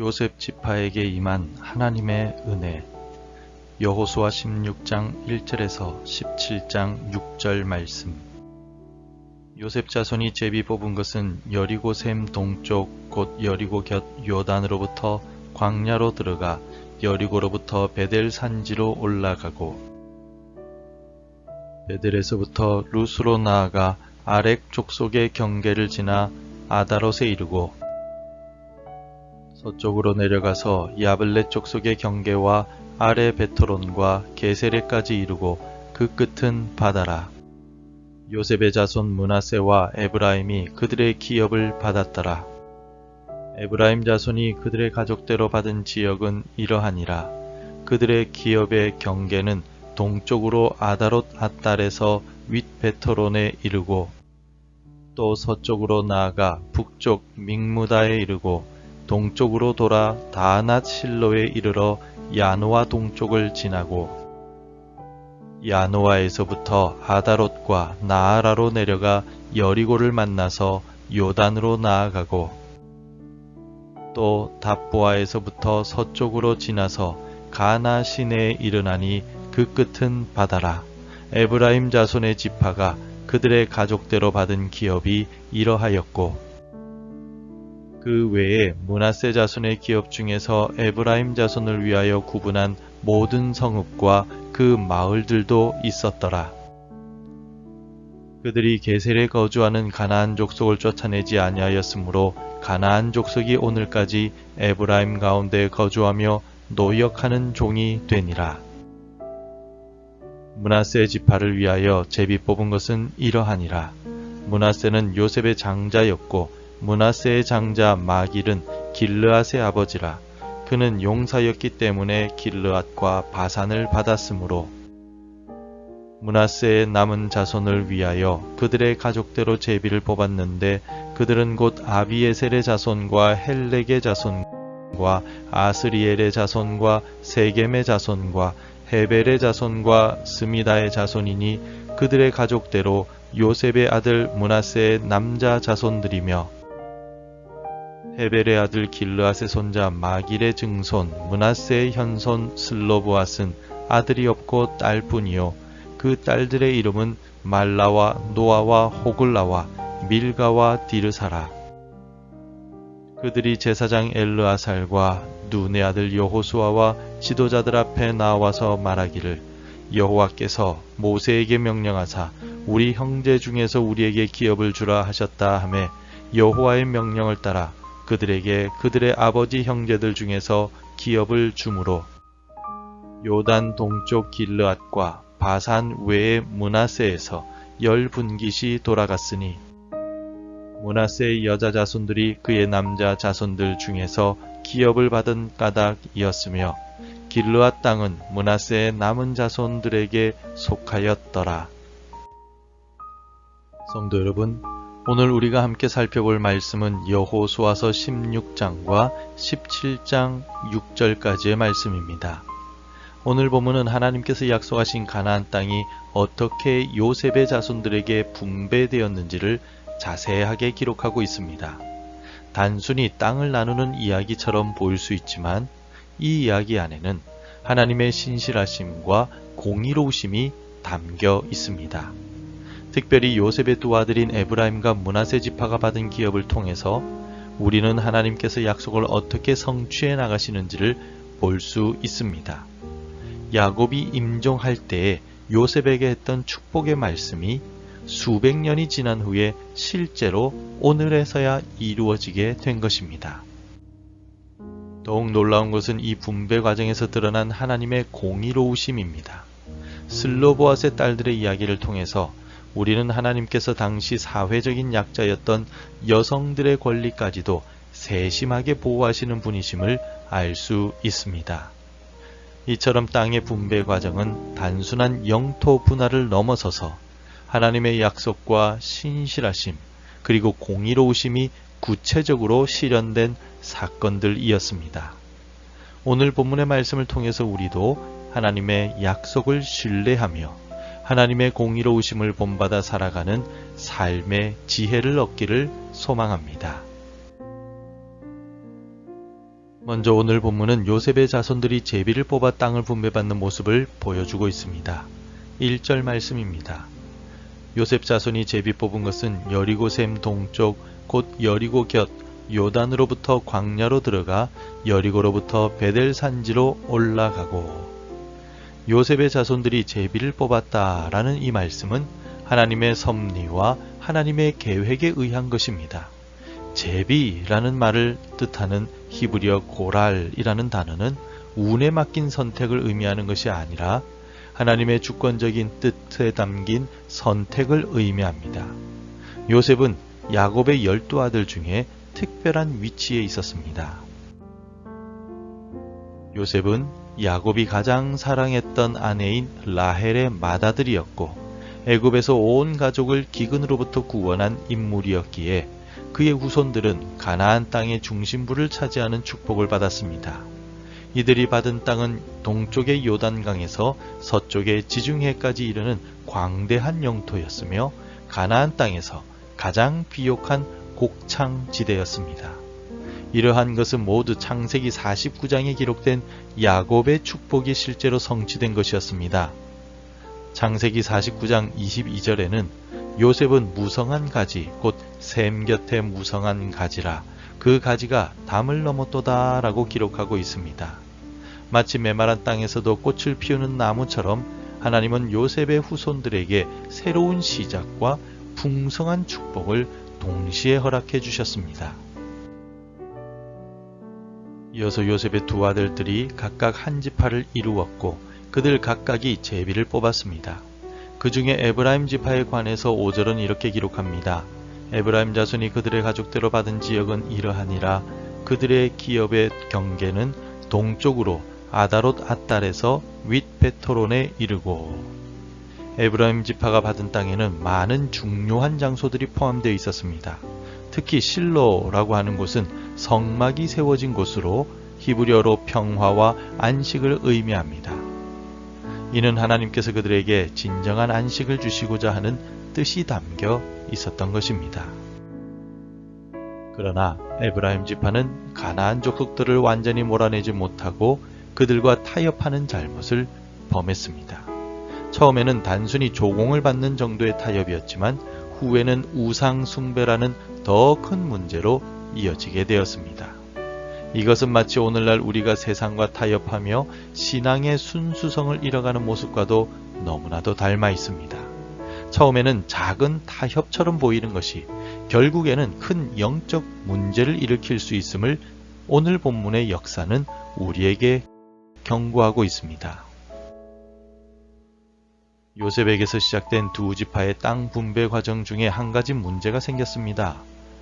요셉 지파에게 임한 하나님의 은혜. 여호수아 16장 1절에서 17장 6절 말씀. 요셉 자손이 제비 뽑은 것은 여리고 샘 동쪽 곧 여리고 곁 요단으로부터 광야로 들어가 여리고로부터 베델 산지로 올라가고 베델에서부터 루스로 나아가 아렉 족속의 경계를 지나 아다롯에 이르고 서쪽으로 내려가서 야블렛 족속의 경계와 아레 베토론과 게세레까지 이르고 그 끝은 바다라. 요셉의 자손 므낫세와 에브라임이 그들의 기업을 받았더라. 에브라임 자손이 그들의 가족대로 받은 지역은 이러하니라. 그들의 기업의 경계는 동쪽으로 아다롯 앗달에서 윗 베토론에 이르고 또 서쪽으로 나아가 북쪽 믹무다에 이르고 동쪽으로 돌아 다낫 실로에 이르러 야노아 동쪽을 지나고 야노아에서부터 아다롯과 나아라로 내려가 여리고를 만나서 요단으로 나아가고 또 답보아에서부터 서쪽으로 지나서 가나 시내에 이르나니 그 끝은 바다라. 에브라임 자손의 지파가 그들의 가족대로 받은 기업이 이러하였고 그 외에 므낫세 자손의 기업 중에서 에브라임 자손을 위하여 구분한 모든 성읍과 그 마을들도 있었더라. 그들이 게셀에 거주하는 가나안 족속을 쫓아내지 아니하였으므로 가나안 족속이 오늘까지 에브라임 가운데 거주하며 노역하는 종이 되니라. 므낫세 지파를 위하여 제비 뽑은 것은 이러하니라. 므낫세는 요셉의 장자였고 므낫세의 장자 마길은 길르앗의 아버지라. 그는 용사였기 때문에 길르앗과 바산을 받았으므로 므낫세의 남은 자손을 위하여 그들의 가족대로 제비를 뽑았는데 그들은 곧 아비에셀의 자손과 헬렉의 자손과 아스리엘의 자손과 세겜의 자손과 헤벨의 자손과 스미다의 자손이니 그들의 가족대로 요셉의 아들 므낫세의 남자 자손들이며 헤벨의 아들 길르앗의 손자 마길의 증손 므낫세의 현손 슬로브앗은 아들이 없고 딸뿐이요 그 딸들의 이름은 말라와 노아와 호글라와 밀가와 디르사라. 그들이 제사장 엘르아살과 눈의 아들 여호수아와 지도자들 앞에 나와서 말하기를 여호와께서 모세에게 명령하사 우리 형제 중에서 우리에게 기업을 주라 하셨다 하매 여호와의 명령을 따라 그들에게 그들의 아버지 형제들 중에서 기업을 주므로 요단 동쪽 길르앗과 바산 외의 므낫세에서 10분깃이 돌아갔으니 므낫세의 여자 자손들이 그의 남자 자손들 중에서 기업을 받은 까닭이었으며 길르앗 땅은 므낫세의 남은 자손들에게 속하였더라. 성도 여러분, 오늘 우리가 함께 살펴볼 말씀은 여호수아서 16장과 17장 6절까지의 말씀입니다. 오늘 본문은 하나님께서 약속하신 가나안 땅이 어떻게 요셉의 자손들에게 분배되었는지를 자세하게 기록하고 있습니다. 단순히 땅을 나누는 이야기처럼 보일 수 있지만 이 이야기 안에는 하나님의 신실하심과 공의로우심이 담겨 있습니다. 특별히 요셉의 두 아들인 에브라임과 므낫세 지파가 받은 기업을 통해서 우리는 하나님께서 약속을 어떻게 성취해 나가시는지를 볼 수 있습니다. 야곱이 임종할 때에 요셉에게 했던 축복의 말씀이 수백 년이 지난 후에 실제로 오늘에서야 이루어지게 된 것입니다. 더욱 놀라운 것은 이 분배 과정에서 드러난 하나님의 공의로우심입니다. 슬로보앗의 딸들의 이야기를 통해서 우리는 하나님께서 당시 사회적인 약자였던 여성들의 권리까지도 세심하게 보호하시는 분이심을 알 수 있습니다. 이처럼 땅의 분배 과정은 단순한 영토 분할을 넘어서서 하나님의 약속과 신실하심 그리고 공의로우심이 구체적으로 실현된 사건들이었습니다. 오늘 본문의 말씀을 통해서 우리도 하나님의 약속을 신뢰하며 하나님의 공의로우심을 본받아 살아가는 삶의 지혜를 얻기를 소망합니다. 먼저 오늘 본문은 요셉의 자손들이 제비를 뽑아 땅을 분배받는 모습을 보여주고 있습니다. 1절 말씀입니다. 요셉 자손이 제비 뽑은 것은 여리고샘 동쪽 곧 여리고 곁 요단으로부터 광야로 들어가 여리고로부터 베델 산지로 올라가고. 요셉의 자손들이 제비를 뽑았다라는 이 말씀은 하나님의 섭리와 하나님의 계획에 의한 것입니다. 제비라는 말을 뜻하는 히브리어 고랄이라는 단어는 운에 맡긴 선택을 의미하는 것이 아니라 하나님의 주권적인 뜻에 담긴 선택을 의미합니다. 요셉은 야곱의 12아들 중에 특별한 위치에 있었습니다. 요셉은 야곱이 가장 사랑했던 아내인 라헬의 맏아들이었고 애굽에서 온 가족을 기근으로부터 구원한 인물이었기에 그의 후손들은 가나안 땅의 중심부를 차지하는 축복을 받았습니다. 이들이 받은 땅은 동쪽의 요단강에서 서쪽의 지중해까지 이르는 광대한 영토였으며 가나안 땅에서 가장 비옥한 곡창지대였습니다. 이러한 것은 모두 창세기 49장에 기록된 야곱의 축복이 실제로 성취된 것이었습니다. 창세기 49장 22절에는 요셉은 무성한 가지 곧 샘 곁에 무성한 가지라 그 가지가 담을 넘었도다 라고 기록하고 있습니다. 마치 메마른 땅에서도 꽃을 피우는 나무처럼 하나님은 요셉의 후손들에게 새로운 시작과 풍성한 축복을 동시에 허락해 주셨습니다. 이어서 요셉의 두 아들들이 각각 한 지파를 이루었고 그들 각각이 제비를 뽑았습니다. 그 중에 에브라임 지파에 관해서 5절은 이렇게 기록합니다. 에브라임 자손이 그들의 가족대로 받은 지역은 이러하니라. 그들의 기업의 경계는 동쪽으로 아다롯 앗달에서 윗베토론에 이르고. 에브라임 지파가 받은 땅에는 많은 중요한 장소들이 포함되어 있었습니다. 특히 실로라고 하는 곳은 성막이 세워진 곳으로 히브리어로 평화와 안식을 의미합니다. 이는 하나님께서 그들에게 진정한 안식을 주시고자 하는 뜻이 담겨 있었던 것입니다. 그러나 에브라임 지파는 가나안 족속들을 완전히 몰아내지 못하고 그들과 타협하는 잘못을 범했습니다. 처음에는 단순히 조공을 받는 정도의 타협이었지만 후에는 우상 숭배라는 더 큰 문제로 이어지게 되었습니다. 이것은 마치 오늘날 우리가 세상과 타협하며 신앙의 순수성을 잃어가는 모습과도 너무나도 닮아 있습니다. 처음에는 작은 타협처럼 보이는 것이 결국에는 큰 영적 문제를 일으킬 수 있음을 오늘 본문의 역사는 우리에게 경고하고 있습니다. 요셉에게서 시작된 두 지파의 땅 분배 과정 중에 한 가지 문제가 생겼습니다.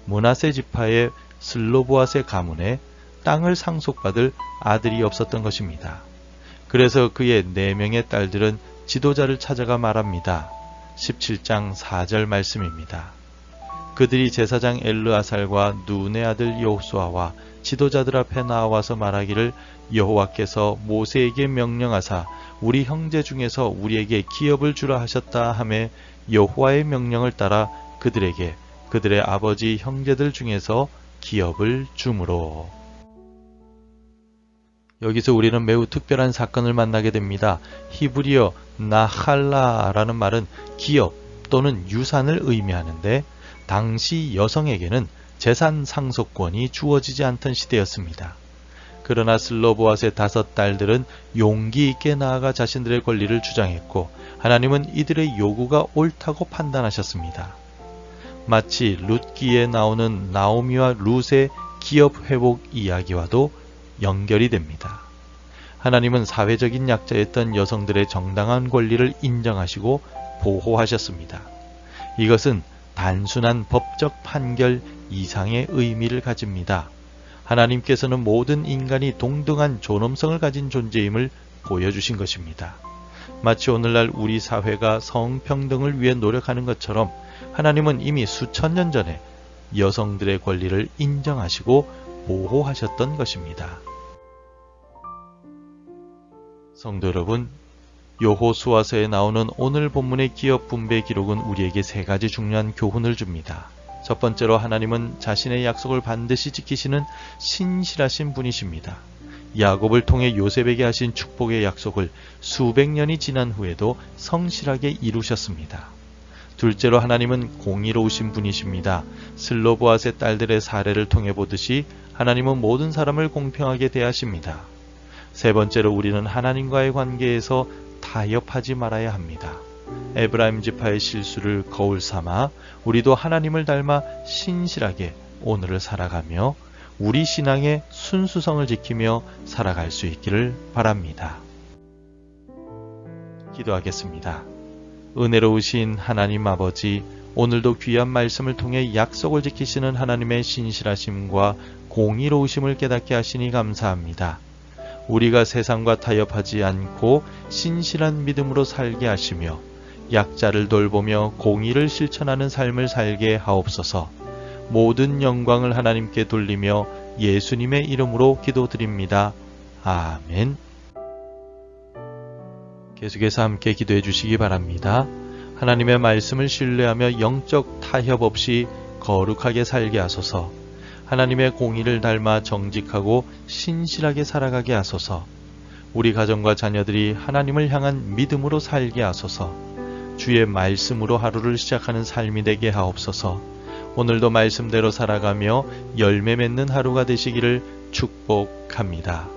므낫세 지파의 슬로보앗의 가문에 땅을 상속받을 아들이 없었던 것입니다. 그래서 그의 4명의 딸들은 지도자를 찾아가 말합니다. 17장 4절 말씀입니다. 그들이 제사장 엘르아살과 눈의 아들 여호수아와 지도자들 앞에 나와서 말하기를 여호와께서 모세에게 명령하사 우리 형제 중에서 우리에게 기업을 주라 하셨다 하매 여호와의 명령을 따라 그들에게 그들의 아버지 형제들 중에서 기업을 주므로. 여기서 우리는 매우 특별한 사건을 만나게 됩니다. 히브리어 나할라라는 말은 기업 또는 유산을 의미하는데 당시 여성에게는 재산 상속권이 주어지지 않던 시대였습니다. 그러나 슬로보앗의 5딸들은 용기 있게 나아가 자신들의 권리를 주장했고 하나님은 이들의 요구가 옳다고 판단하셨습니다. 마치 룻기에 나오는 나오미와 룻의 기업 회복 이야기와도 연결이 됩니다. 하나님은 사회적인 약자였던 여성들의 정당한 권리를 인정하시고 보호하셨습니다. 이것은 단순한 법적 판결 이상의 의미를 가집니다. 하나님께서는 모든 인간이 동등한 존엄성을 가진 존재임을 보여주신 것입니다. 마치 오늘날 우리 사회가 성평등을 위해 노력하는 것처럼 하나님은 이미 수천 년 전에 여성들의 권리를 인정하시고 보호하셨던 것입니다. 성도 여러분, 여호수아서에 나오는 오늘 본문의 기업 분배 기록은 우리에게 3가지 중요한 교훈을 줍니다. 첫 번째로 하나님은 자신의 약속을 반드시 지키시는 신실하신 분이십니다. 야곱을 통해 요셉에게 하신 축복의 약속을 수백 년이 지난 후에도 성실하게 이루셨습니다. 둘째로 하나님은 공의로우신 분이십니다. 슬로보앗의 딸들의 사례를 통해 보듯이 하나님은 모든 사람을 공평하게 대하십니다. 세 번째로 우리는 하나님과의 관계에서 타협하지 말아야 합니다. 에브라임 지파의 실수를 거울 삼아 우리도 하나님을 닮아 신실하게 오늘을 살아가며 우리 신앙의 순수성을 지키며 살아갈 수 있기를 바랍니다. 기도하겠습니다. 은혜로우신 하나님 아버지, 오늘도 귀한 말씀을 통해 약속을 지키시는 하나님의 신실하심과 공의로우심을 깨닫게 하시니 감사합니다. 우리가 세상과 타협하지 않고 신실한 믿음으로 살게 하시며 약자를 돌보며 공의를 실천하는 삶을 살게 하옵소서. 모든 영광을 하나님께 돌리며 예수님의 이름으로 기도드립니다. 아멘. 계속해서 함께 기도해 주시기 바랍니다. 하나님의 말씀을 신뢰하며 영적 타협 없이 거룩하게 살게 하소서. 하나님의 공의를 닮아 정직하고 신실하게 살아가게 하소서. 우리 가정과 자녀들이 하나님을 향한 믿음으로 살게 하소서. 주의 말씀으로 하루를 시작하는 삶이 되게 하옵소서. 오늘도 말씀대로 살아가며 열매 맺는 하루가 되시기를 축복합니다.